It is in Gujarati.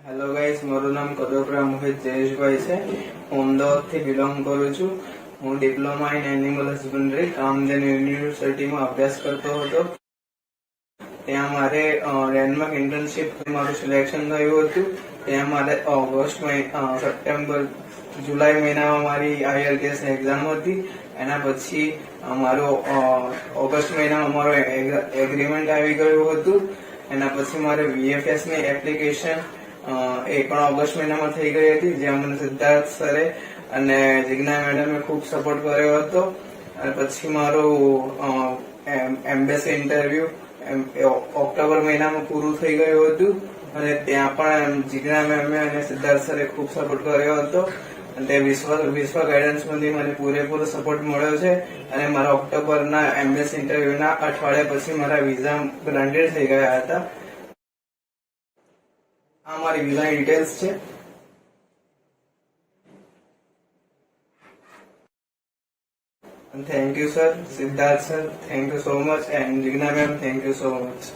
હેલો ગાઈસ, મારું નામ કડોપરા મોહિત જયેશભાઈ છે. હું અમદાવાદથી બિલોંગ કરું છું. હું diploma in animal husbandry Kamdhenu યુનિવર્સિટીમાં અભ્યાસ કરતો હતો. ત્યાં મારે લેન્ડમાર્ક ઇન્ટર્નશીપ મારું સિલેક્શન થયું હતું. ત્યાં મારે જુલાઈ મહિનામાં મારી IELTS એક્ઝામ હતી. એના પછી મારો ઓગસ્ટ મહિનામાં મારો એગ્રીમેન્ટ આવી ગયું હતું. એના પછી મારે VFS ની એપ્લિકેશન એ પણ ઓગસ્ટ મહિનામાં થઈ ગઈ હતી, જ્યાં મને સિદ્ધાર્થ સરે અને જિજ્ઞા મેડમે ખૂબ સપોર્ટ કર્યો હતો. અને પછી મારું એમ્બેસી ઇન્ટરવ્યુ ઓક્ટોબર મહિનામાં પૂરું થઈ ગયું હતું. અને ત્યાં પણ જિજ્ઞા મેમે અને સિદ્ધાર્થ સરે ખૂબ સપોર્ટ કર્યો હતો. અને તે વિશ્વ ગાઈડન્સમાંથી મને પૂરેપૂરો સપોર્ટ મળ્યો છે. અને મારા ઓક્ટોબરના એમ્બેસી ઇન્ટરવ્યુના અઠવાડિયા પછી મારા વિઝા ગ્રાન્ટેડ થઈ ગયા હતા. આ મારી વિઝા ડિટેલ્સ છે. Thank you, sir. Siddharth, sir. Thank you so much. And Jigna ma'am, thank you so much.